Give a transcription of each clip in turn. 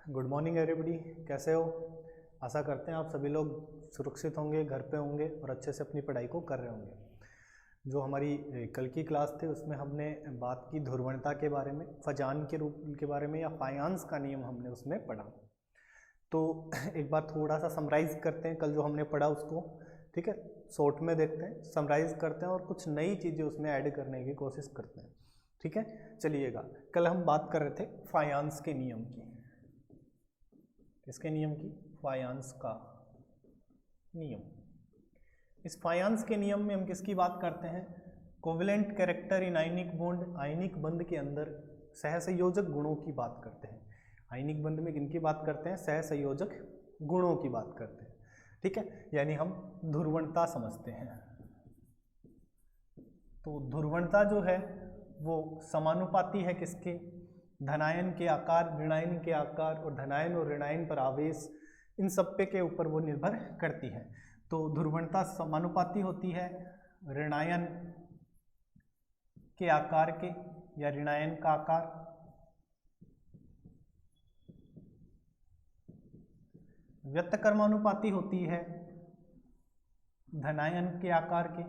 Good morning everybody, कैसे हो? आशा करते हैं आप सभी लोग सुरक्षित होंगे, घर पे होंगे और अच्छे से अपनी पढ़ाई को कर रहे होंगे। जो हमारी कल की क्लास थी उसमें हमने बात की ध्रुवणता के बारे में, फजान के रूप के बारे में या फायांस का नियम हमने उसमें पढ़ा। तो एक बार थोड़ा सा समराइज़ करते हैं कल जो हमने पढ़ा उसको, ठीक है? शॉर्ट में देखते हैं, समराइज़ करते हैं और कुछ नई चीज़ें उसमें ऐड करने की कोशिश करते हैं, ठीक है? चलिएगा, कल हम बात कर रहे थे फायांस के नियम की। किसके नियम की? फायांस का नियम। इस फायांस के नियम में हम किसकी बात करते हैं? Covalent character in ionic bond, ionic बंध के अंदर सहसंयोजक गुणों की बात करते हैं। आयनिक बंध में किनकी बात करते हैं? सहसंयोजक गुणों की बात करते हैं, ठीक है? यानी हम ध्रुवणता समझते हैं। तो ध्रुवणता जो है वो समानुपाती है किसके? धनायन के आकार, ऋणायन के आकार और धनायन और ऋणायन पर आवेश, इन सब पे के ऊपर वो निर्भर करती है। तो ध्रुवणता समानुपाती होती है ऋणायन के आकार के या ऋणायन का आकार, व्यतकर्मानुपाती होती है धनायन के आकार के,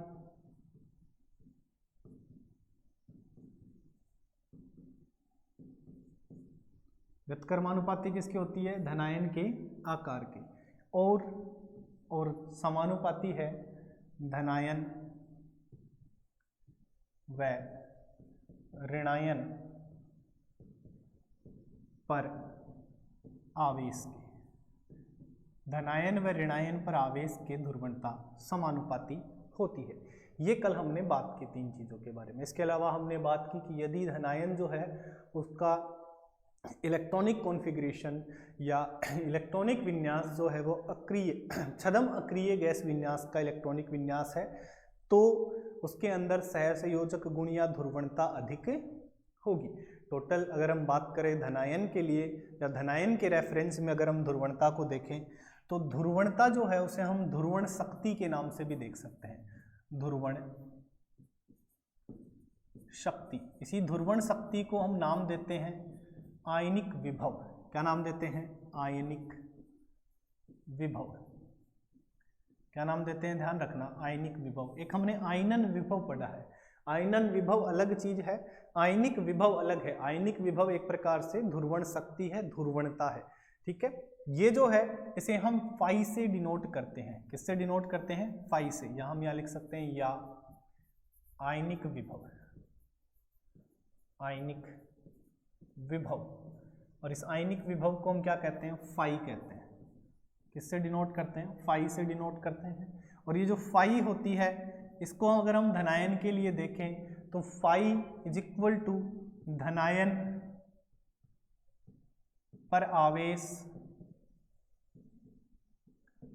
व्यतकर्मानुपाती किसकी होती है? धनायन के आकार की। और समानुपाती है धनायन व ऋणायन पर आवेश के। धनायन व ऋणायन पर आवेश के ध्रुवणता समानुपाती होती है। ये कल हमने बात की तीन चीज़ों के बारे में। इसके अलावा हमने बात की कि यदि धनायन जो है उसका इलेक्ट्रॉनिक कॉन्फ़िगरेशन या इलेक्ट्रॉनिक विन्यास जो है वो अक्रिय, छद्म अक्रिय गैस विन्यास का इलेक्ट्रॉनिक विन्यास है, तो उसके अंदर सहसंयोजक गुण या ध्रुवणता अधिक होगी। टोटल अगर हम बात करें धनायन के लिए या धनायन के रेफरेंस में अगर हम ध्रुवणता को देखें तो ध्रुवणता जो है उसे हम ध्रुवण शक्ति के नाम से भी देख सकते हैं। ध्रुवण शक्ति, इसी ध्रुवण शक्ति को हम नाम देते हैं आयनिक विभव। क्या नाम देते हैं? आयनिक विभव। क्या नाम देते हैं? ध्यान रखना, आयनिक विभव। एक हमने आयनन विभव पढ़ा है। आयनन विभव अलग चीज है, आयनिक विभव अलग है। आयनिक विभव एक प्रकार से ध्रुवण शक्ति है, ध्रुवणता है, ठीक है? ये जो है इसे हम फाई से डिनोट करते हैं। किससे डिनोट करते हैं? फाई से। या हम यहाँ लिख सकते हैं या आयनिक विभव, आयनिक विभव। और इस आयनिक विभव को हम क्या कहते हैं? फाई कहते हैं। किससे डिनोट करते हैं? फाई से डिनोट करते हैं। और ये जो फाई होती है इसको अगर हम धनायन के लिए देखें तो फाई इज इक्वल टू धनायन पर आवेश।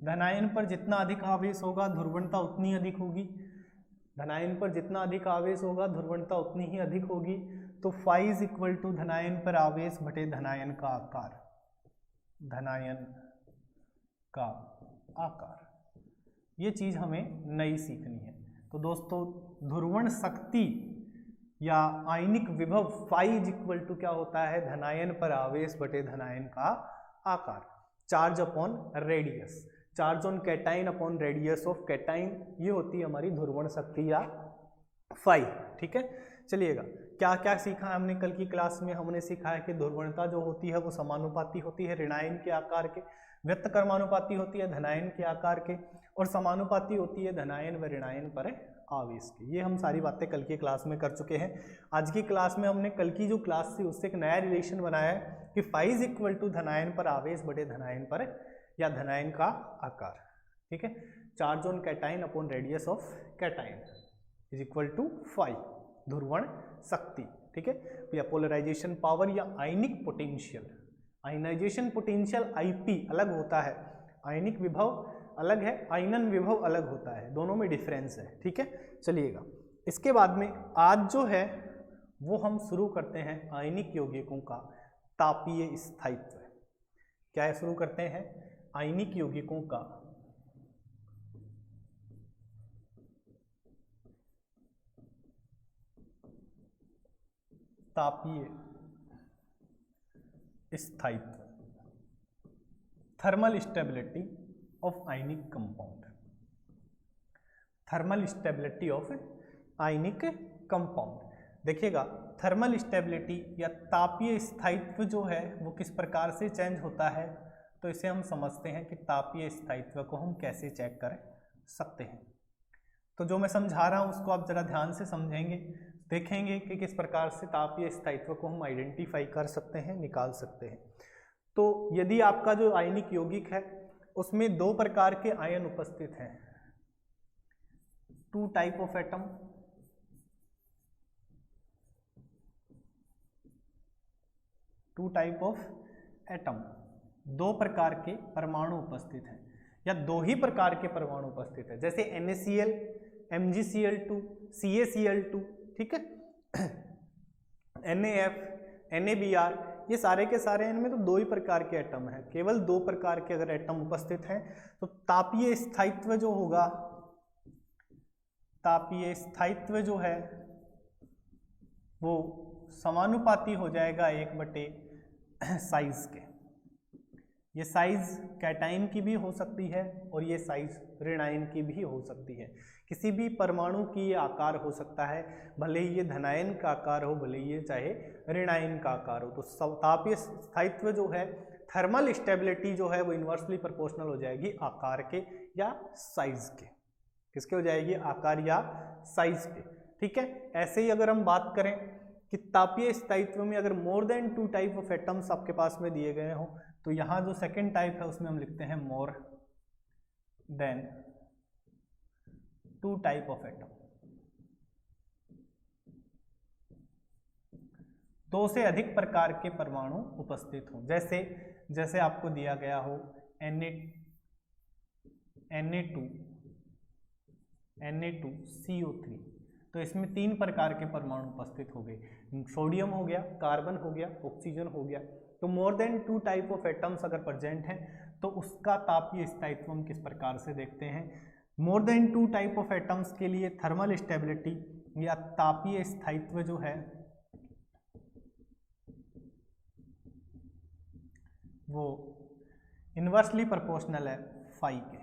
धनायन पर जितना अधिक आवेश होगा ध्रुवणता उतनी अधिक होगी। धनायन पर जितना अधिक आवेश होगा ध्रुवणता उतनी ही अधिक होगी। तो फाई इज इक्वल टू धनायन पर आवेश बटे धनायन का आकार, धनायन का आकार। ये चीज हमें नई सीखनी है। तो दोस्तों ध्रुवण शक्ति या आयनिक विभव फाई इज इक्वल टू क्या होता है? धनायन पर आवेश बटे धनायन का आकार, charge upon radius, charge on cation upon radius of cation. ये होती है हमारी ध्रुवण शक्ति या फाई, ठीक है? चलिएगा, क्या क्या सीखा है हमने कल की क्लास में? हमने सीखा है कि ध्रुवणता जो होती है वो समानुपाती होती है ऋणायन के आकार के, व्यतकर्मानुपाती होती है धनायन के आकार के, और समानुपाती होती है धनायन व ऋणायन पर आवेश के। ये हम सारी बातें कल की क्लास में कर चुके हैं। आज की क्लास में हमने कल की जो क्लास थी उससे एक नया रिलेशन बनाया है कि फाई इज इक्वल टू धनायन पर आवेश बटे धनायन पर या धनायन का आकार, ठीक है? Charge on cation upon radius of cation is equal to phi, ध्रुवण शक्ति, ठीक है? या पोलराइजेशन पावर या ionic potential. Ionisation potential IP अलग होता है, आयनिक विभव अलग है, आयनन विभव अलग होता है, दोनों में डिफरेंस है, ठीक है? चलिएगा, इसके बाद में आज जो है वो हम शुरू करते हैं आयनिक यौगिकों का तापीय स्थायित्व। क्या है? शुरू करते हैं आयनिक यौगिकों का तापीय स्थायित्व। Thermal stability of ionic compound, thermal stability of ionic compound. देखिएगा थर्मल स्टेबिलिटी या तापीय स्थायित्व जो है वो किस प्रकार से चेंज होता है, तो इसे हम समझते हैं कि तापीय स्थायित्व को हम कैसे चेक कर सकते हैं। तो जो मैं समझा रहा हूँ उसको आप जरा ध्यान से समझेंगे, देखेंगे कि किस प्रकार से तापीय स्थायित्व को हम आइडेंटिफाई कर सकते हैं, निकाल सकते हैं। तो यदि आपका जो आयनिक यौगिक है उसमें दो प्रकार के आयन उपस्थित हैं, two type of atom, two type of atom, दो प्रकार के परमाणु उपस्थित हैं या दो ही प्रकार के परमाणु उपस्थित है, जैसे NaCl, MgCl2, CaCl2, ठीक है, NaF, NaBr, ये सारे के सारे इनमें तो दो ही प्रकार के एटम हैं। केवल दो प्रकार के अगर एटम उपस्थित हैं तो तापीय स्थायित्व जो होगा, तापीय स्थायित्व जो है वो समानुपाती हो जाएगा 1/, साइज के। ये साइज कैटाइन की भी हो सकती है और ये साइज ऋणायन की भी हो सकती है। किसी भी परमाणु की ये आकार हो सकता है, भले ही ये धनायन का आकार हो, भले ही ये चाहे ऋणायन का आकार हो। तो तापीय स्थायित्व जो है, थर्मल स्टेबिलिटी जो है वो इन्वर्सली प्रोपोर्शनल हो जाएगी आकार के या साइज के। किसके हो जाएगी? आकार या साइज के, ठीक है। ऐसे ही अगर हम बात करें कि तापीय स्थायित्व में अगर more than two type of atoms आपके पास में दिए गए हों, तो यहाँ जो सेकेंड टाइप है उसमें हम लिखते हैं more than two type of atom, दो से अधिक प्रकार के परमाणु उपस्थित हों। जैसे आपको दिया गया हो Na2CO3, तो इसमें तीन प्रकार के परमाणु उपस्थित हो गए, सोडियम हो गया, कार्बन हो गया, ऑक्सीजन हो गया। तो more than two type of atoms अगर प्रेजेंट हैं तो उसका तापीय स्थायित्व हम किस प्रकार से देखते हैं। More than two type of atoms के लिए थर्मल स्टेबिलिटी या तापीय स्थायित्व जो है वो इन्वर्सली प्रोपोर्शनल है फाई के।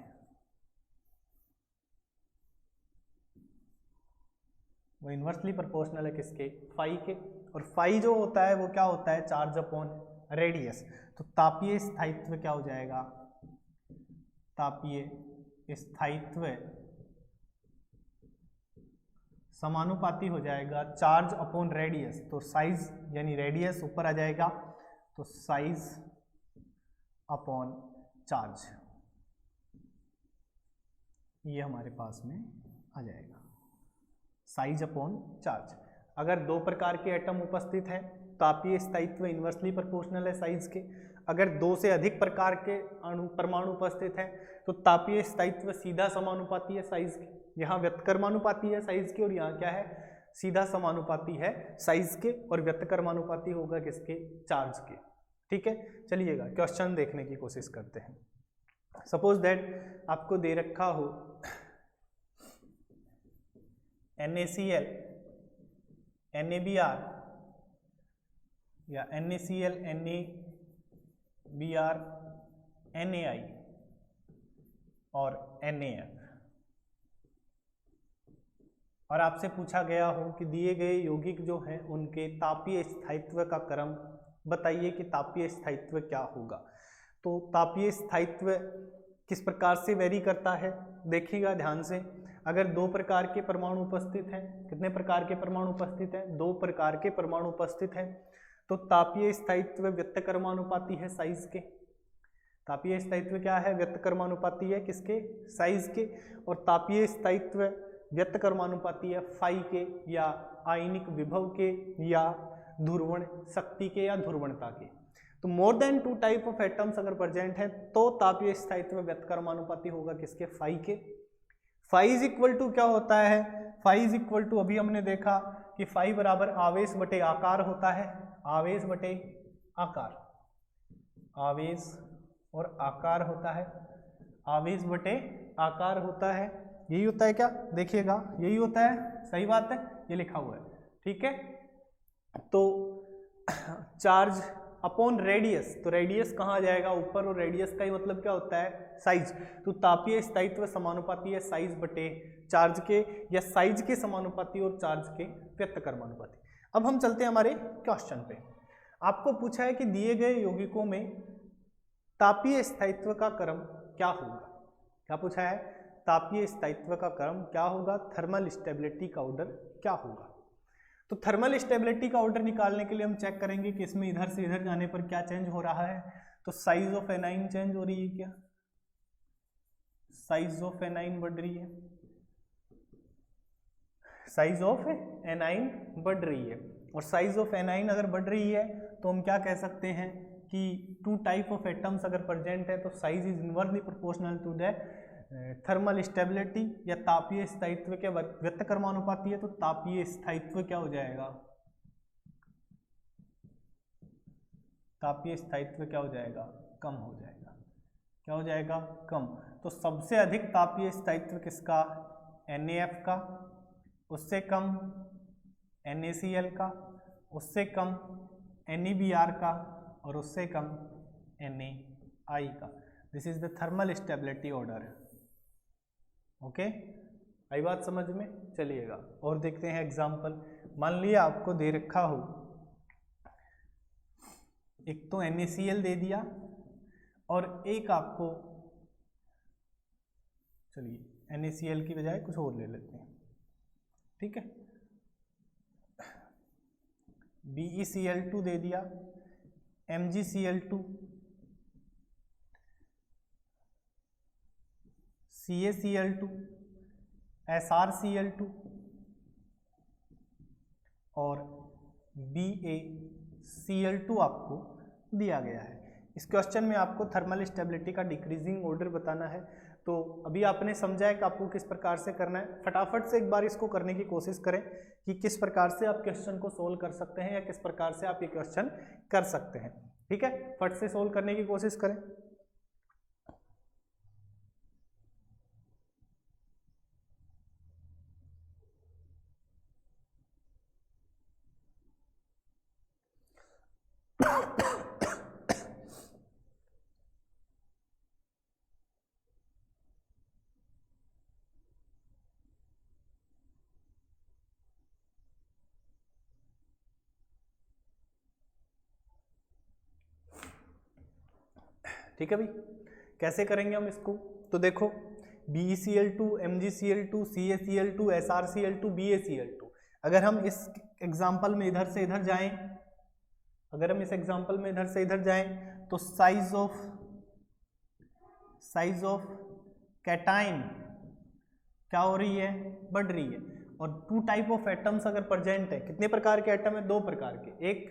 वो इन्वर्सली प्रोपोर्शनल है किसके? फाई के। और फाई जो होता है वो क्या होता है? Charge upon radius. तो तापीय स्थायित्व क्या हो जाएगा? तापीय स्थायित्व समानुपाती हो जाएगा चार्ज अपॉन रेडियस। तो साइज यानी रेडियस ऊपर आ जाएगा, तो साइज अपॉन चार्ज, ये हमारे पास में आ जाएगा, साइज अपॉन चार्ज। अगर दो प्रकार के एटम उपस्थित हैं, तापीय स्थायित्व इन्वर्सली प्रोपोर्शनल है साइज के। अगर दो से अधिक प्रकार के परमाणु उपस्थित हैं तो तापीय स्थायित्व सीधा समानुपाती है साइज के। यहाँ व्यतकर्मानुपाती है साइज के और यहाँ क्या है? सीधा समानुपाती है साइज के, और व्यतकर्मानुपाती होगा किसके? चार्ज के, ठीक है। चलिएगा क्वेश्चन देखने की कोशिश करते हैं। सपोज दैट आपको दे रखा हो NaCl, NaBr या NaCl, NaBr, NaI और NaF, और आपसे पूछा गया हो कि दिए गए यौगिक जो हैं उनके तापीय स्थायित्व का क्रम बताइए कि तापीय स्थायित्व क्या होगा। तो तापीय स्थायित्व किस प्रकार से वेरी करता है, देखिएगा ध्यान से। अगर दो प्रकार के परमाणु उपस्थित हैं, कितने प्रकार के परमाणु उपस्थित हैं? दो प्रकार के परमाणु उपस्थित हैं, तो तापीय स्थायित्व व्यतकर्मानुपाती है साइज के। तापीय स्थायित्व क्या है? व्यतकर्मानुपाती है किसके? साइज के। और तापीय स्थायित्व व्यतकर्मानुपाती है फाई के, या आयनिक विभव के, या ध्रुवण शक्ति के, या ध्रुवणता के। तो more than two type of atoms अगर प्रेजेंट है तो तापीय स्थायित्व व्यतकर्मानुपाती होगा किसके? फाई के। फाई इज इक्वल टू क्या होता है? फाई इज इक्वल टू, अभी हमने देखा कि फाई बराबर आवेश बटे आकार होता है। आवेश बटे आकार, आवेश और आकार होता है, आवेश बटे आकार होता है। यही होता है क्या? देखिएगा यही होता है, सही बात है, ये लिखा हुआ है, ठीक है। तो चार्ज अपॉन रेडियस, तो रेडियस कहाँ जाएगा ऊपर, और रेडियस का ही मतलब क्या होता है साइज। तो तापीय स्थायित्व समानुपाती है साइज बटे चार्ज के, या साइज के समानुपाती और चार्ज के व्यस्तकर्मानुपाती। अब हम चलते हैं हमारे क्वेश्चन पे। आपको पूछा है कि दिए गए यौगिकों में तापीय स्थायित्व का क्रम क्या होगा। क्या पूछा है, तापीय स्थायित्व का क्रम क्या होगा, थर्मल स्टेबिलिटी का ऑर्डर क्या होगा। तो थर्मल स्टेबिलिटी का ऑर्डर निकालने के लिए हम चेक करेंगे कि इसमें इधर से इधर जाने पर क्या चेंज हो रहा है। तो साइज ऑफ एनाइन चेंज हो रही है क्या, साइज ऑफ एनाइन बढ़ रही है, साइज ऑफ एनाइन बढ़ रही है। और साइज ऑफ एनाइन अगर बढ़ रही है तो हम क्या कह सकते हैं कि टू टाइप ऑफ एटम्स अगर प्रेजेंट है तो size is inversely proportional to the thermal stability, या तापीय स्थायित्व के व्यस्तकर्मानुपाती है तो तापीय स्थायित्व क्या हो जाएगा, तापीय स्थायित्व क्या हो जाएगा, कम हो जाएगा। क्या हो जाएगा, कम। तो सबसे अधिक तापीय स्थायित्व किसका, NaF का, उससे कम NaCl का, उससे कम NeBr का, और उससे कम NaI का। This is the thermal stability order. Okay, आई बात समझ में। चलिएगा और देखते हैं एग्जाम्पल। मान लिया आपको दे रखा हो, एक तो NaCl दे दिया और एक आपको, चलिए NaCl की बजाय कुछ और ले लेते हैं, ठीक है। BeCl2 दे दिया, MgCl2, CaCl2, SrCl2 और BaCl2 आपको दिया गया है। इस क्वेश्चन में आपको थर्मल स्टेबिलिटी का डिक्रीजिंग ऑर्डर बताना है। तो अभी आपने समझा है कि आपको किस प्रकार से करना है। फटाफट से एक बार इसको करने की कोशिश करें कि किस प्रकार से आप क्वेश्चन को सोल्व कर सकते हैं, या किस प्रकार से आप ये क्वेश्चन कर सकते हैं। ठीक है, फट से सोल्व करने की कोशिश करें। ठीक है भाई, कैसे करेंगे हम इसको। तो देखो BeCl2, MgCl2, CaCl2, SrCl2, BaCl2, अगर हम इस एग्जाम्पल में इधर से इधर जाएं, अगर हम इस एग्जाम्पल में इधर से इधर जाएं तो साइज ऑफ कैटाइन क्या हो रही है, बढ़ रही है। और टू टाइप ऑफ एटम्स अगर प्रेजेंट है, कितने प्रकार के एटम है, दो प्रकार के, एक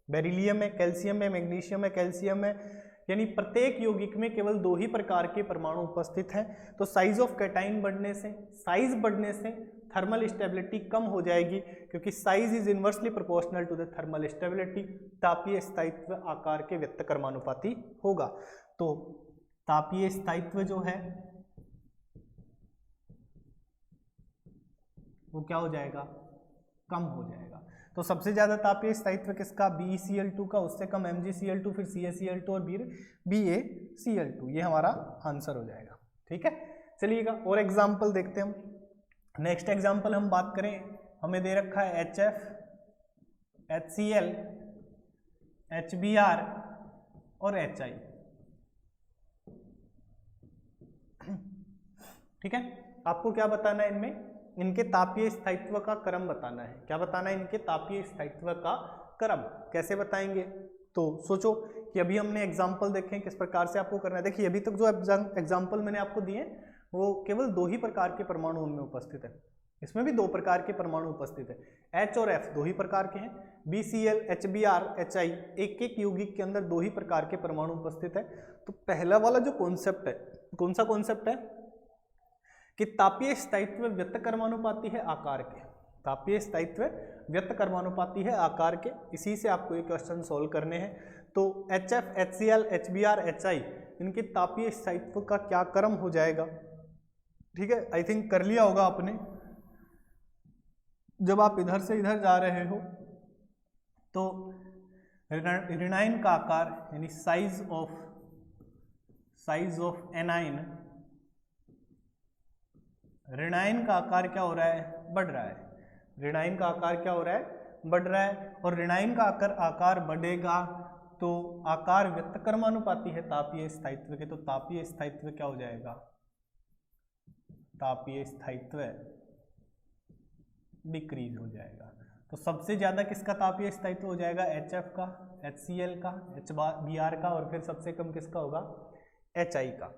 बेरिलियम है, कैल्शियम है, मैग्नीशियम है, कैल्शियम है, यानी प्रत्येक यौगिक में केवल दो ही प्रकार के परमाणु उपस्थित हैं। तो साइज ऑफ कैटाइन बढ़ने से, साइज बढ़ने से थर्मल स्टेबिलिटी कम हो जाएगी, क्योंकि size is inversely proportional to the thermal stability. तापीय स्थायित्व आकार के व्यस्तकर्मानुपाती होगा। तो तापीय स्थायित्व जो है वो क्या हो जाएगा, कम हो जाएगा। तो सबसे ज्यादा तापीय स्थायित्व किसका, BeCl2 का, उससे कम MgCl2, फिर CaCl2 और BaCl2। ये हमारा आंसर हो जाएगा। ठीक है, चलिएगा और एग्जाम्पल देखते हैं हम। नेक्स्ट एग्जाम्पल हम बात करें, हमें दे रखा है HF, HCl, HBr और HI। ठीक है, आपको क्या बताना है, इनमें इनके तापीय स्थायित्व का क्रम बताना है। क्या बताना है, इनके तापीय स्थायित्व का क्रम। कैसे बताएंगे, तो सोचो कि अभी हमने एग्जाम्पल देखे किस प्रकार से आपको करना है। देखिए अभी तक जो एग्जाम्पल मैंने आपको दिए वो केवल दो ही प्रकार के परमाणु उनमें उपस्थित है, इसमें भी दो प्रकार के परमाणु उपस्थित है। H और F दो ही प्रकार के हैं, BCl, HBr, HI एक एक यौगिक के अंदर दो ही प्रकार के परमाणु उपस्थित है। तो पहला वाला जो कॉन्सेप्ट है, कौन सा कॉन्सेप्ट है कि तापीय स्थायित्व व्यस्तकर्मानुपाती है आकार के, तापीय स्थायित्व व्यस्तकर्मानुपाती है आकार के। इसी से आपको ये क्वेश्चन सोल्व करने हैं। तो HF, HCl, HBr, HI इनके तापीय स्थायित्व का क्या क्रम हो जाएगा। ठीक है, आई थिंक कर लिया होगा आपने, जब आप इधर से इधर जा रहे हो तो ऋणायन का आकार यानी साइज ऑफ एनायन, ऋणायन का आकार क्या हो रहा है, बढ़ रहा है। ऋणायन का आकार क्या हो रहा है, बढ़ रहा है। और ऋणायन का आकार बढ़ेगा तो आकार व्यक्तकर्मानुपाती है तापीय स्थायित्व के, तो तापीय स्थायित्व क्या हो जाएगा, तापीय स्थायित्व डिक्रीज हो जाएगा। तो सबसे ज्यादा किसका तापीय स्थायित्व हो जाएगा, HF का, HCl का, HBr का, और फिर सबसे कम किसका होगा, HI का।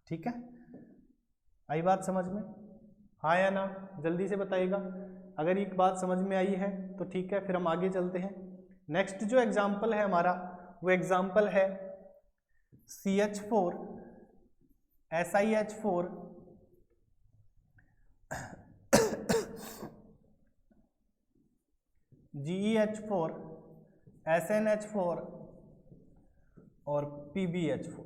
ठीक है, आई बात समझ में, हाँ या ना, जल्दी से बताइएगा। अगर एक बात समझ में आई है तो ठीक है, फिर हम आगे चलते हैं। नेक्स्ट जो एग्जाम्पल है हमारा, वो एग्जाम्पल है CH4 SiH4 GeH4 SnH4 और PbH4।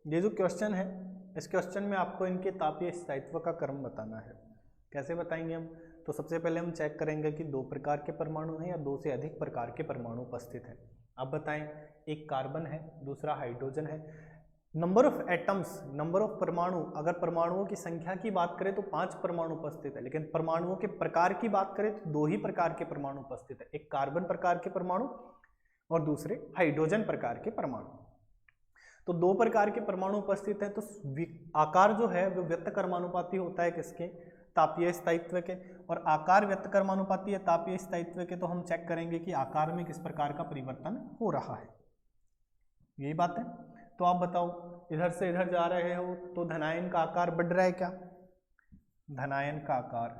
ये जो क्वेश्चन है, इस क्वेश्चन में आपको इनके तापीय स्थायित्व का क्रम बताना है। कैसे बताएंगे हम, तो सबसे पहले हम चेक करेंगे कि 2 प्रकार के परमाणु हैं या 2 से अधिक प्रकार के परमाणु उपस्थित हैं। अब बताएं, एक कार्बन है, दूसरा हाइड्रोजन है। Number of atoms, number of परमाणु, अगर परमाणुओं की संख्या की बात करें तो 5 परमाणु उपस्थित है, लेकिन परमाणुओं के प्रकार की बात करें तो 2 ही प्रकार के परमाणु उपस्थित है, एक कार्बन प्रकार के परमाणु और दूसरे हाइड्रोजन प्रकार के परमाणु। तो 2 प्रकार के परमाणु उपस्थित है, तो आकार जो है वो व्यक्तकर्मानुपाती होता है किसके, तापीय स्थायित्व के, और आकार व्यक्तकर्मानुपाती है तापीय स्थायित्व के। तो हम चेक करेंगे कि आकार में किस प्रकार का परिवर्तन हो रहा है, यही बात है। तो आप बताओ, इधर से इधर जा रहे हो तो धनायन का आकार बढ़ रहा है क्या, धनायन का आकार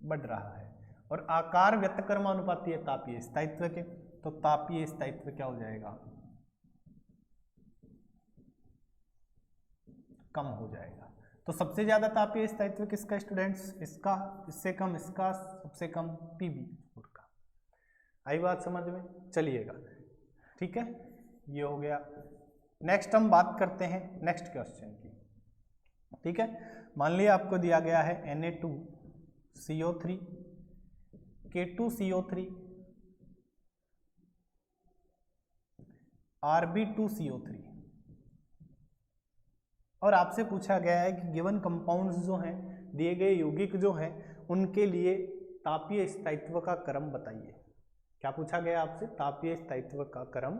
बढ़ रहा है, और आकार व्यक्तकर्मानुपाती है तापीय स्थायित्व के, तो तापीय स्थायित्व क्या हो जाएगा, कम हो जाएगा। तो सबसे ज्यादा तापीय स्थायित्व किसका स्टूडेंट्स, इसका, इससे कम इसका, सबसे कम PbH4 का। आई बात समझ में, चलिएगा, ठीक है, ये हो गया। नेक्स्ट हम बात करते हैं नेक्स्ट क्वेश्चन की। ठीक है, मान लिया आपको दिया गया है Na2CO3 K2CO3 Rb2CO3, और आपसे पूछा गया है कि गिवन कंपाउंड्स जो हैं, दिए गए यौगिक जो हैं, उनके लिए तापीय स्थायित्व का क्रम बताइए। क्या पूछा गया आपसे, तापीय स्थायित्व का क्रम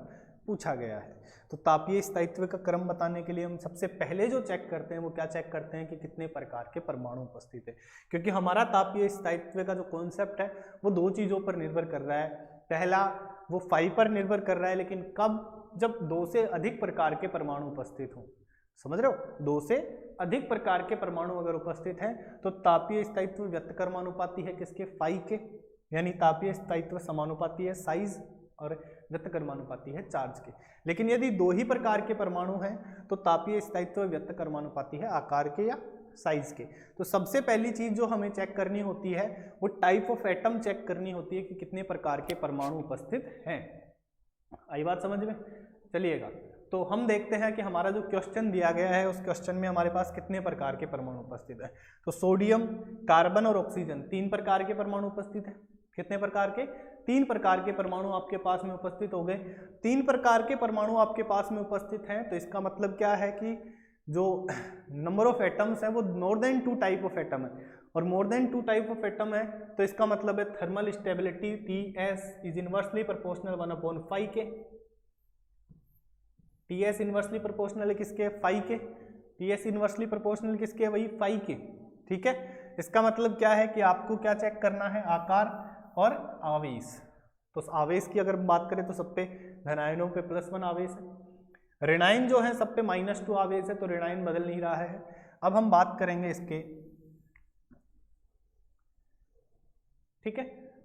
पूछा गया है। तो तापीय स्थायित्व का क्रम बताने के लिए हम सबसे पहले जो चेक करते हैं वो क्या चेक करते हैं कि कितने प्रकार के परमाणु उपस्थित है, क्योंकि हमारा तापीय स्थायित्व का जो कॉन्सेप्ट है वो 2 चीज़ों पर निर्भर कर रहा है। पहला वो फाई पर निर्भर कर रहा है, लेकिन कब, जब 2 से अधिक प्रकार के परमाणु उपस्थित हों, समझ रहे हो, 2 से अधिक प्रकार के परमाणु अगर उपस्थित हैं तो तापीय स्थायित्व व्यक्तकर्मानुपाती है किसके, फाई के, यानी तापीय स्थायित्व समानुपाती है साइज और व्यक्तकर्मानुपाती है चार्ज के। लेकिन यदि 2 ही प्रकार के परमाणु हैं तो तापीय स्थायित्व व्यक्तकर्मानुपाती है आकार के या साइज के। तो सबसे पहली चीज जो हमें चेक करनी होती है वो टाइप ऑफ एटम चेक करनी होती है कि कितने प्रकार के परमाणु उपस्थित हैं। आई बात समझ में, चलिएगा। तो हम देखते हैं कि हमारा जो क्वेश्चन दिया गया है उस क्वेश्चन में हमारे पास कितने प्रकार के परमाणु उपस्थित है। तो सोडियम, कार्बन और ऑक्सीजन 3 प्रकार के परमाणु उपस्थित हैं। कितने प्रकार के, 3 प्रकार के परमाणु आपके पास में उपस्थित हो गए। 3 प्रकार के परमाणु आपके पास में उपस्थित हैं, तो इसका मतलब क्या है कि जो नंबर ऑफ एटम्स है वो मोर देन 2 टाइप ऑफ एटम है, और more than 2 type of atom है तो इसका मतलब है thermal stability TS is inversely proportional 1/5 के। TS इनवर्सली प्रोपोर्शनल है किसके, 5 के। TS इनवर्सली प्रोपोर्शनल किसके, वही 5 के। ठीक है, इसका मतलब क्या है कि आपको क्या चेक करना है, आकार और आवेश। तो आवेश की अगर बात करें तो सब पे धनायनों पे +1 आवेश है, ऋणायन जो है सब पे -2 आवेश है, तो ऋणायन बदल नहीं रहा है। अब हम बात करेंगे इसके, ठीक है,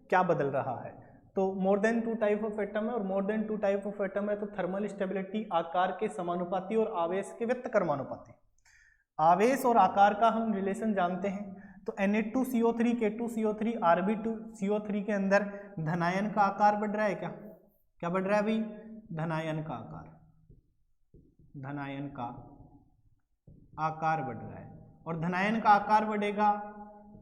क्या बदल रहा है। तो more than 2 type of atom है, और more than 2 type of atom है तो थर्मल स्टेबिलिटी आकार के समानुपाती और आवेश के व्यक्तकर्मानुपाती। आवेश और आकार का हम रिलेशन जानते हैं। तो Na2CO3 K2CO3 Rb2CO3 के अंदर धनायन का आकार बढ़ रहा है क्या, क्या बढ़ रहा है भाई, धनायन का आकार, धनायन का आकार बढ़ रहा है, और धनायन का आकार बढ़ेगा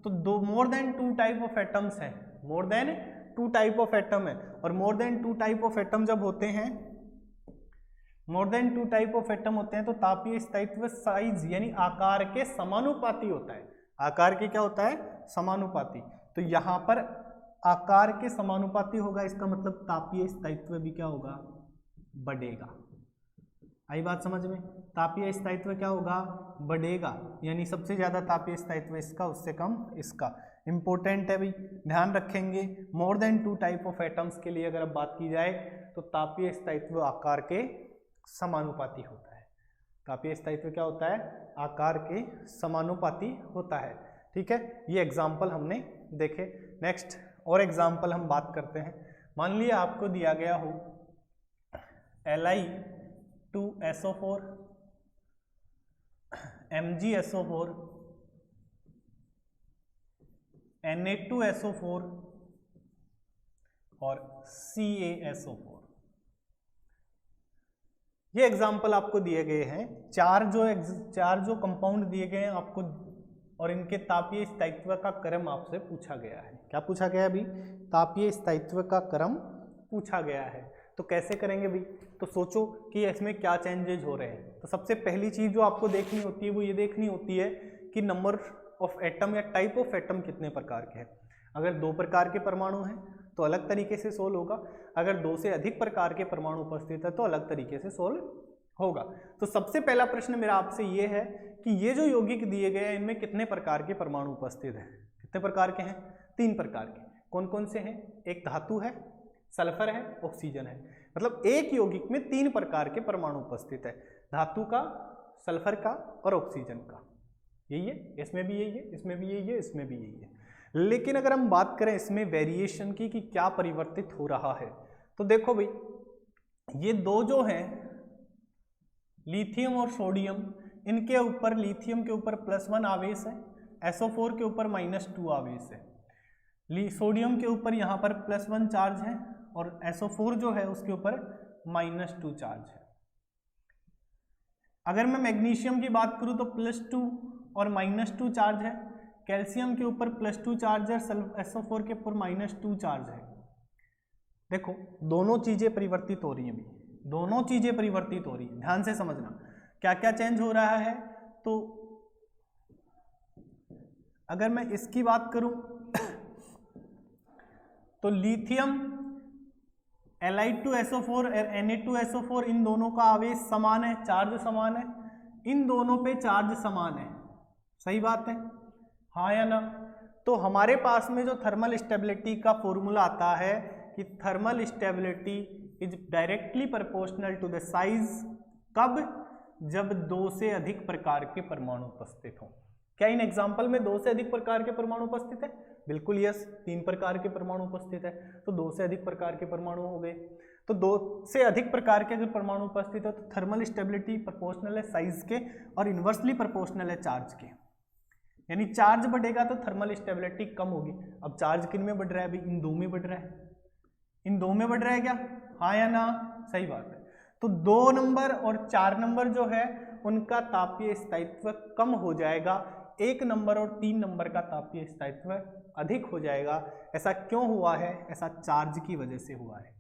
तो दो more than 2 type of atoms हैं, more than 2 type of atom है, और more than 2 type of atom जब होते हैं, more than 2 type of atom होते हैं तो तापीय स्थायित्व साइज यानी आकार के समानुपाती होता है। आकार के क्या होता है? समानुपाती। तो यहाँ पर आकार के समानुपाती होगा, इसका मतलब तापीय स्थायित्व भी क्या होगा? बढ़ेगा। आई बात समझ में? तापीय स्थायित्व क्या होगा? बढ़ेगा, यानी सबसे ज्यादा तापीय स्थायित्व इसका, उससे कम इसका। इंपॉर्टेंट है भाई, ध्यान रखेंगे। मोर देन 2 टाइप ऑफ एटम्स के लिए अगर अब बात की जाए तो तापीय स्थायित्व आकार के समानुपाती होता है। तापीय स्थायित्व क्या होता है? आकार के समानुपाती होता है। ठीक है, ये एग्जाम्पल हमने देखे। नेक्स्ट और एग्जाम्पल हम बात करते हैं। मान लिया आपको दिया गया हो Li2SO4, MgSO4, Na2SO4 और CaSO4। ये एग्जाम्पल आपको दिए गए हैं। चार जो कंपाउंड दिए गए हैं आपको, और इनके तापीय स्थायित्व का क्रम आपसे पूछा गया है। क्या पूछा गया है अभी? तापीय स्थायित्व का क्रम पूछा गया है। तो कैसे करेंगे भाई? तो सोचो कि इसमें क्या चेंजेज हो रहे हैं। तो सबसे पहली चीज जो आपको देखनी होती है वो ये देखनी होती है कि नंबर ऑफ एटम या टाइप ऑफ एटम कितने प्रकार के हैं। अगर 2 प्रकार के परमाणु हैं तो अलग तरीके से सोल्व होगा, अगर 2 से अधिक प्रकार के परमाणु उपस्थित है तो अलग तरीके से सोल्व होगा। तो सबसे पहला प्रश्न मेरा आपसे ये है कि ये जो यौगिक दिए गए हैं इनमें कितने प्रकार के परमाणु उपस्थित हैं? कितने प्रकार के हैं? 3 प्रकार के। कौन कौन से हैं? एक धातु है, सल्फर है, ऑक्सीजन है। मतलब एक यौगिक में 3 प्रकार के परमाणु उपस्थित है, धातु का, सल्फर का और ऑक्सीजन का। यही है, इसमें भी यही है, इसमें भी यही है, इसमें भी यही है। लेकिन अगर हम बात करें इसमें वेरिएशन की कि क्या परिवर्तित हो रहा है, तो देखो भाई, ये 2 जो हैं लिथियम और सोडियम, इनके ऊपर लिथियम के ऊपर +1 आवेश है, SO4 के ऊपर -2 आवेश है। सोडियम के ऊपर यहाँ पर +1 चार्ज है और SO4 जो है उसके ऊपर -2 चार्ज है। अगर मैं मैग्नीशियम की बात करूँ तो +2 और -2 चार्ज है, कैल्शियम के ऊपर +2 चार्ज है, SO4 के ऊपर -2 चार्ज है। देखो दोनों चीजें परिवर्तित हो रही हैं, दोनों चीजें परिवर्तित हो रही हैं, ध्यान से समझना क्या क्या चेंज हो रहा है। तो अगर मैं इसकी बात करूं तो लिथियम Li2SO4 और Na2SO4 इन दोनों का आवेश समान है, चार्ज समान है, इन दोनों पे चार्ज समान है। सही बात है, हाँ या ना? तो हमारे पास में जो थर्मल स्टेबिलिटी का फॉर्मूला आता है कि thermal stability is directly proportional to the size, कब? जब 2 से अधिक प्रकार के परमाणु उपस्थित हों। क्या इन एग्जाम्पल में 2 से अधिक प्रकार के परमाणु उपस्थित है? बिल्कुल यस, 3 प्रकार के परमाणु उपस्थित है, तो 2 से अधिक प्रकार के परमाणु हो गए। तो 2 से अधिक प्रकार के अगर परमाणु उपस्थित है तो थर्मल स्टेबिलिटी प्रोपोर्शनल है साइज के और इन्वर्सली प्रोपोर्शनल है चार्ज के। यानी चार्ज बढ़ेगा तो थर्मल स्टेबिलिटी कम होगी। अब चार्ज किन में बढ़ रहा है अभी? इन 2 में बढ़ रहा है, इन 2 में बढ़ रहा है क्या? हाँ या ना? सही बात है। तो 2 नंबर और 4 नंबर जो है उनका तापीय स्थायित्व कम हो जाएगा, 1 नंबर और 3 नंबर का तापीय स्थायित्व अधिक हो जाएगा। ऐसा क्यों हुआ है? ऐसा चार्ज की वजह से हुआ है।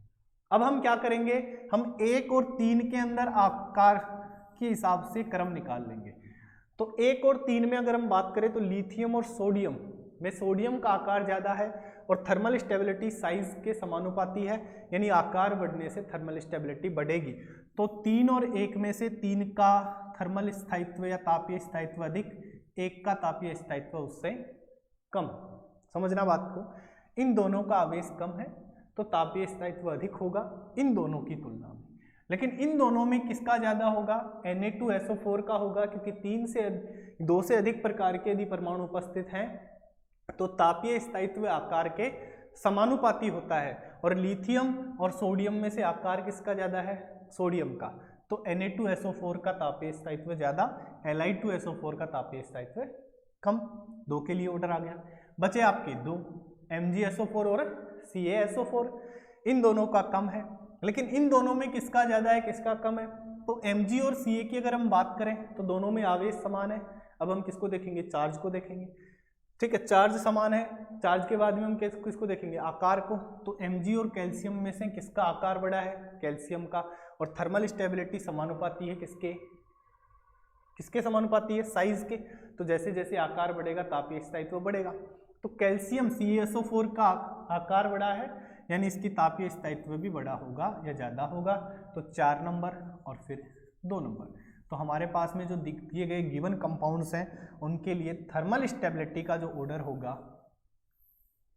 अब हम क्या करेंगे? हम 1 और 3 के अंदर आकार के हिसाब से क्रम निकाल लेंगे। तो 1 और 3 में अगर हम बात करें तो लिथियम और सोडियम में सोडियम का आकार ज़्यादा है और थर्मल स्टेबिलिटी साइज के समानुपाती है, यानी आकार बढ़ने से थर्मल स्टेबिलिटी बढ़ेगी। तो 3 और 1 में से 3 का थर्मल स्थायित्व या तापीय स्थायित्व अधिक, 1 का तापीय स्थायित्व उससे कम। समझना बात को, इन दोनों का आवेश कम है तो तापीय स्थायित्व अधिक होगा इन दोनों की तुलना में। लेकिन इन दोनों में किसका ज़्यादा होगा? Na2SO4 का होगा, क्योंकि 2 से अधिक प्रकार के यदि परमाणु उपस्थित हैं तो तापीय स्थायित्व आकार के समानुपाती होता है। और लिथियम और सोडियम में से आकार किसका ज़्यादा है? सोडियम का। तो Na2SO4 का तापीय स्थायित्व ज़्यादा, Li2SO4 का तापीय स्थायित्व कम। 2 के लिए ऑर्डर आ गया। बचे आपके 2, MgSO4 और CaSO4। इन दोनों का कम है, लेकिन इन दोनों में किसका ज़्यादा है किसका कम है? तो Mg और Ca की अगर हम बात करें तो दोनों में आवेश समान है। अब हम किसको देखेंगे, चार्ज को देखेंगे। ठीक है, चार्ज समान है, चार्ज के बाद में हम किसको देखेंगे, आकार को। तो Mg और कैल्शियम में से किसका आकार बड़ा है, कैल्शियम का। और थर्मल स्टेबिलिटी समानुपाती है किसके समानुपाती है, साइज के। तो जैसे जैसे आकार बढ़ेगा तापीय स्थायित्व बढ़ेगा। तो कैल्शियम CaSO4 का आकार बड़ा है, यानी इसकी तापीय स्थायित्व भी बड़ा होगा या ज़्यादा होगा। तो 4 नंबर और फिर 2 नंबर। तो हमारे पास में जो दिए गए गिवन कंपाउंड्स हैं उनके लिए थर्मल स्टेबिलिटी का जो ऑर्डर होगा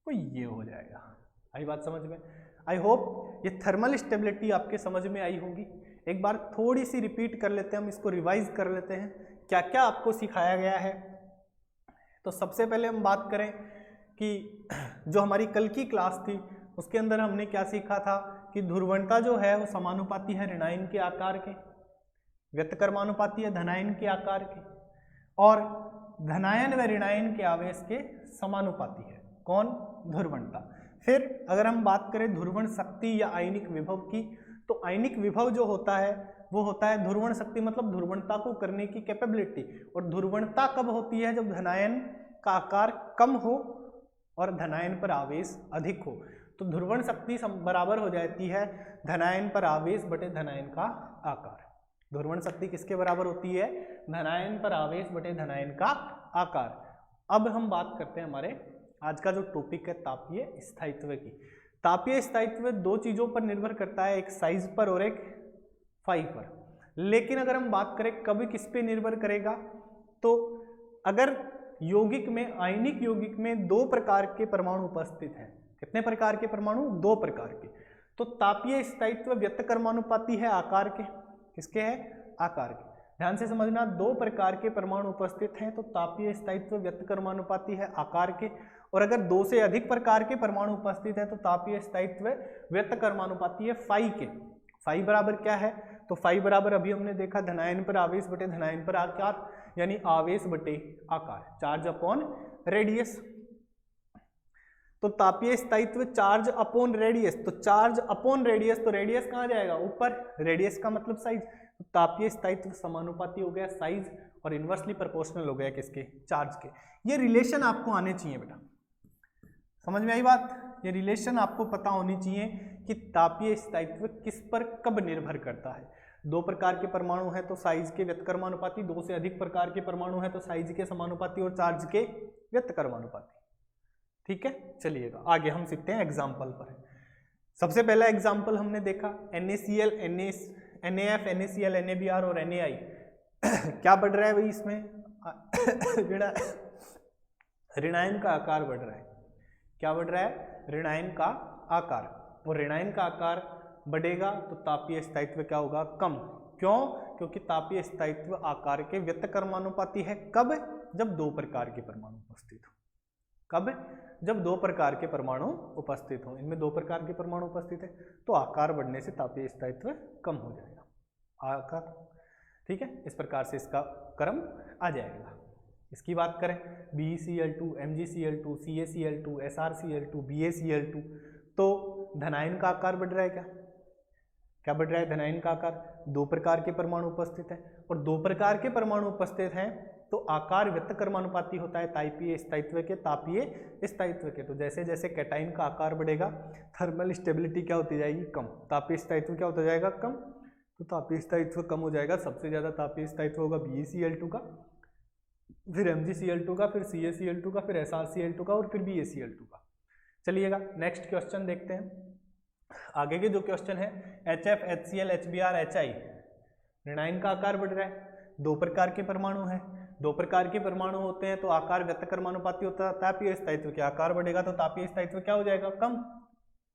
वो ये हो जाएगा। आई बात समझ में? आई होप ये थर्मल स्टेबिलिटी आपके समझ में आई होगी। एक बार थोड़ी सी रिपीट कर लेते हैं, हम इसको रिवाइज कर लेते हैं क्या क्या आपको सिखाया गया है। तो सबसे पहले हम बात करें कि जो हमारी कल की क्लास थी उसके अंदर हमने क्या सीखा था कि ध्रुवणता जो है वो समानुपाती है ऋणायन के आकार के, व्यतकर्मानुपाती है धनायन के आकार के, और धनायन व ऋणायन के आवेश के समानुपाती है। कौन? ध्रुवणता। फिर अगर हम बात करें ध्रुवण शक्ति या आयनिक विभव की, तो आयनिक विभव जो होता है वो होता है ध्रुवण शक्ति, मतलब ध्रुवणता को करने की कैपेबिलिटी। और ध्रुवणता कब होती है? जब धनायन का आकार कम हो और धनायन पर आवेश अधिक हो। तो ध्रुवण शक्ति बराबर हो जाती है धनायन पर आवेश बटे धनायन का आकार। ध्रुवण शक्ति किसके बराबर होती है? धनायन पर आवेश बटे धनायन का आकार। अब हम बात करते हैं हमारे आज का जो टॉपिक है तापीय स्थायित्व की। तापीय स्थायित्व दो चीजों पर निर्भर करता है, एक साइज पर और एक फाई पर। लेकिन अगर हम बात करें कब किस पे निर्भर करेगा, तो अगर यौगिक में, आयनिक यौगिक में 2 प्रकार के परमाणु उपस्थित हैं। कितने प्रकार के परमाणु? 2 प्रकार के। तो तापीय स्थायित्व व्यतकर्मानुपाती है आकार के। किसके है? आकार के। ध्यान से समझना, 2 प्रकार के परमाणु उपस्थित हैं तो तापीय स्थायित्व व्यतकर्मानुपाती है आकार के। और अगर 2 से अधिक प्रकार के परमाणु उपस्थित है तो तापीय स्थायित्व व्यतकर्मानुपाती है फाई के। फाई बराबर क्या है? तो फाई बराबर अभी हमने देखा धनायन पर आवेश बटे धनायन पर आकार, यानी आवेश बटे आकार, चार्ज अपॉन रेडियस। तो तापीय स्थायित्व चार्ज अपॉन रेडियस, तो चार्ज अपॉन रेडियस, तो रेडियस कहाँ जाएगा? ऊपर। रेडियस का मतलब साइज। तो तापीय स्थायित्व समानुपाती हो गया साइज और इनवर्सली प्रोपोर्शनल हो गया किसके? चार्ज के। ये रिलेशन आपको आने चाहिए बेटा, समझ में आई बात? ये रिलेशन आपको पता होनी चाहिए कि तापीय स्थायित्व किस पर कब निर्भर करता है। 2 प्रकार के परमाणु हैं तो साइज के व्यतकर्मानुपाती, 2 से अधिक प्रकार के परमाणु हैं तो साइज के समानुपाती और चार्ज के व्यतकर्मानुपाती। ठीक है, चलिएगा आगे हम सीखते हैं एग्जाम्पल पर। सबसे पहला एग्जाम्पल हमने देखा NaCl, NaF, NaCl, NaBr और NaI। क्या बढ़ रहा है भाई इसमें? ऋणायन का आकार बढ़ रहा है। क्या बढ़ रहा है? ऋणायन का आकार। और ऋणायन का आकार बढ़ेगा तो तापीय स्थायित्व क्या होगा? कम। क्यों? क्योंकि तापीय स्थायित्व आकार के व्यतकर्मानुपाती है। कब? जब 2 प्रकार के परमाणु उपस्थित हो। कब? जब 2 प्रकार के परमाणु उपस्थित हो। इनमें 2 प्रकार के परमाणु उपस्थित है तो आकार बढ़ने से तापीय स्थायित्व कम हो जाएगा आकार। ठीक है, इस प्रकार से इसका क्रम आ जाएगा। इसकी बात करें BeCl2, MgCl2, CaCl2, SrCl2, BaCl2, तो धनायन का आकार बढ़ रहा है। क्या बढ़ रहा है? धनायन का आकार। 2 प्रकार के परमाणु उपस्थित है और 2 प्रकार के परमाणु उपस्थित हैं तो आकार व्यतकर्मानुपाती होता है तापीय स्थायित्व के, तापीय स्थायित्व के। तो जैसे जैसे कैटाइन का आकार बढ़ेगा थर्मल स्टेबिलिटी क्या होती जाएगी? कम। तापीय स्थायित्व क्या होता जाएगा? कम। तो तापीय स्थायित्व कम हो जाएगा। सबसे ज्यादा तापीय स्थायित्व होगा BeCl2 का, फिर MgCl2 का, फिर CaCl2 का, फिर SrCl2 का और फिर BaCl2 का। चलिएगा नेक्स्ट क्वेश्चन देखते हैं। आगे के जो क्वेश्चन है HF, HCl, HBr, HI, ऋणायन का आकार बढ़ रहा है। 2 प्रकार के परमाणु हैं। 2 प्रकार के परमाणु होते हैं तो आकार व्यतकर्मानुपाती होता है तापीय स्थायित्व के। आकार बढ़ेगा तो तापीय स्थायित्व क्या हो जाएगा? कम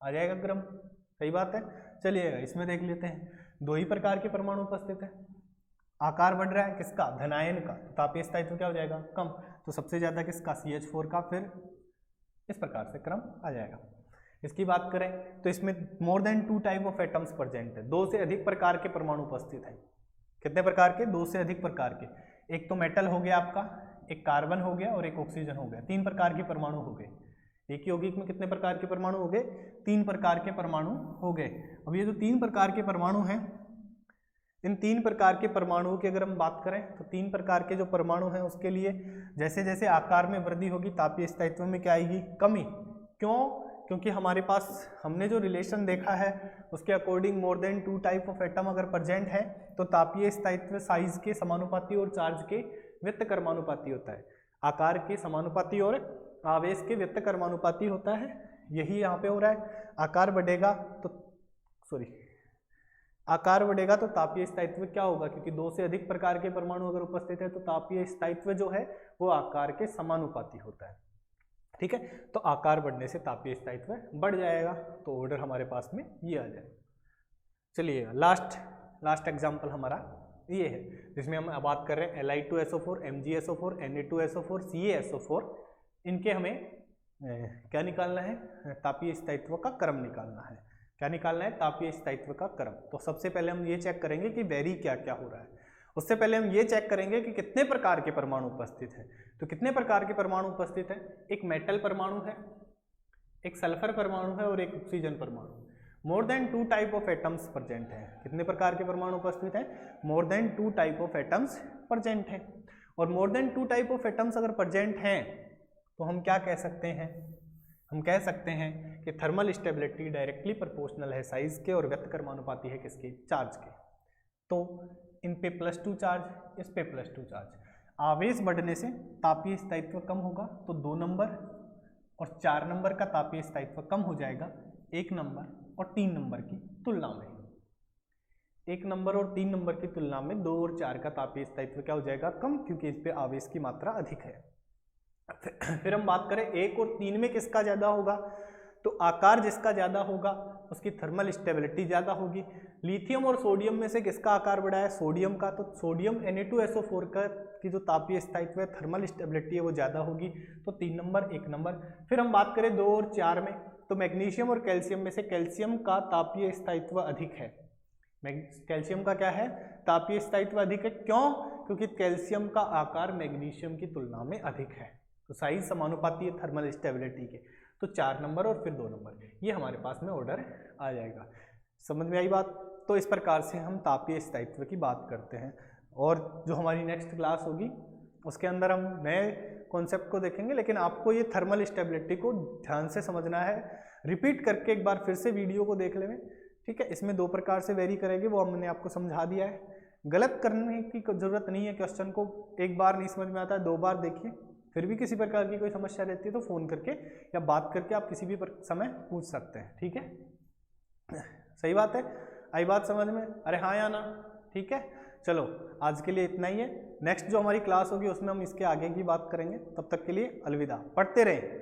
आ जाएगा क्रम। सही बात है। चलिएगा इसमें देख लेते हैं। 2 ही प्रकार के परमाणु उपस्थित है, आकार बढ़ रहा है किसका? धनायन का। तापीय स्थायित्व क्या हो जाएगा? कम। तो सबसे ज्यादा किसका? CH4 का। फिर इस प्रकार से क्रम आ जाएगा। इसकी बात करें तो इसमें मोर than 2 type of atoms present है। 2 से अधिक प्रकार के परमाणु उपस्थित हैं। कितने प्रकार के? 2 से अधिक प्रकार के। एक तो मेटल हो गया आपका, एक कार्बन हो गया और एक ऑक्सीजन हो गया। 3 प्रकार के परमाणु हो गए। एक ही यौगिक में कितने प्रकार के परमाणु हो गए? 3 प्रकार के परमाणु हो गए। अब ये जो 3 प्रकार के परमाणु हैं इन 3 प्रकार के परमाणुओं की अगर हम बात करें तो 3 प्रकार के जो परमाणु हैं उसके लिए जैसे जैसे आकार में वृद्धि होगी तापीय स्थायित्व में क्या आएगी, कमी। क्यों? क्योंकि हमारे पास हमने जो रिलेशन देखा है उसके according more than 2 type of atom अगर प्रेजेंट है तो तापीय स्थायित्व साइज के समानुपाती और चार्ज के व्यस्तक्रमानुपाती होता है। आकार के समानुपाती और आवेश के व्यस्तक्रमानुपाती होता है। यही यहाँ पे हो रहा है। आकार बढ़ेगा तो तापीय स्थायित्व क्या होगा, क्योंकि 2 से अधिक प्रकार के परमाणु अगर उपस्थित है तो तापीय स्थायित्व जो है वो आकार के समानुपाती होता है। ठीक है, तो आकार बढ़ने से तापीय स्थायित्व बढ़ जाएगा। तो ऑर्डर हमारे पास में ये आ जाएगा। चलिए लास्ट एग्जांपल हमारा ये है जिसमें हम बात कर रहे हैं Li2SO4, MgSO4, Na2SO4, CaSO4। इनके हमें क्या निकालना है, तापीय स्थायित्व का क्रम निकालना है। क्या निकालना है, तापीय स्थायित्व का क्रम। तो सबसे पहले हम ये चेक करेंगे कि वेरी क्या क्या हो रहा है। उससे पहले हम ये चेक करेंगे कि कितने प्रकार के परमाणु उपस्थित हैं। तो कितने प्रकार के परमाणु उपस्थित हैं, एक मेटल परमाणु है, एक सल्फर परमाणु है और एक ऑक्सीजन परमाणु। मोर than 2 type of atoms present हैं। कितने प्रकार के परमाणु उपस्थित हैं, more than 2 type of atoms present हैं। और more than 2 type of atoms अगर प्रेजेंट हैं तो हम क्या कह सकते हैं, हम कह सकते हैं कि थर्मल स्टेबिलिटी डायरेक्टली प्रोपोर्शनल है साइज के और व्यस्तक्रमानुपाती है किसके, चार्ज के। तो इन पे +2 चार्ज, इस पे +2 चार्ज। आवेश बढ़ने से तापीय स्थायित्व कम होगा तो 2 नंबर और 4 नंबर का तापीय स्थायित्व कम हो जाएगा 1 नंबर और 3 नंबर की तुलना में। 1 नंबर और 3 नंबर की तुलना में 2 और 4 का तापीय स्थायित्व क्या हो जाएगा, कम, क्योंकि इस पे आवेश की मात्रा अधिक है। फिर हम बात करें 1 और 3 में किसका ज़्यादा होगा, तो आकार जिसका ज़्यादा होगा उसकी थर्मल स्टेबिलिटी ज़्यादा होगी। लिथियम और सोडियम में से किसका आकार बड़ा है, सोडियम का। तो सोडियम Na2SO4 का की जो तापीय स्थायित्व है, थर्मल स्टेबिलिटी है, वो ज़्यादा होगी। तो 3 नंबर 1 नंबर। फिर हम बात करें 2 और 4 में, तो मैग्नीशियम और कैल्शियम में से कैल्शियम का तापीय स्थायित्व अधिक है। कैल्शियम का क्या है, तापीय स्थायित्व अधिक है। क्यों? क्योंकि कैल्शियम का आकार मैग्नीशियम की तुलना में अधिक है। तो साइज समानुपाती है थर्मल स्टेबिलिटी के। तो 4 नंबर और फिर 2 नंबर, ये हमारे पास में ऑर्डर आ जाएगा। समझ में आई बात? तो इस प्रकार से हम तापीय स्थायित्व की बात करते हैं। और जो हमारी नेक्स्ट क्लास होगी उसके अंदर हम नए कॉन्सेप्ट को देखेंगे, लेकिन आपको ये थर्मल स्टेबिलिटी को ध्यान से समझना है। रिपीट करके एक बार फिर से वीडियो को देख लें। ठीक है, इसमें 2 प्रकार से वेरी करेंगे, वो हमने आपको समझा दिया है। गलत करने की जरूरत नहीं है। क्वेश्चन को एक बार नहीं समझ में आता है, 2 बार देखिए। फिर भी किसी प्रकार की कोई समस्या रहती है तो फ़ोन करके या बात करके आप किसी भी समय पूछ सकते हैं। ठीक है, सही बात है? आई बात समझ में? अरे हाँ या ना? ठीक है, चलो आज के लिए इतना ही है। नेक्स्ट जो हमारी क्लास होगी उसमें हम इसके आगे की बात करेंगे। तब तक के लिए अलविदा। पढ़ते रहें।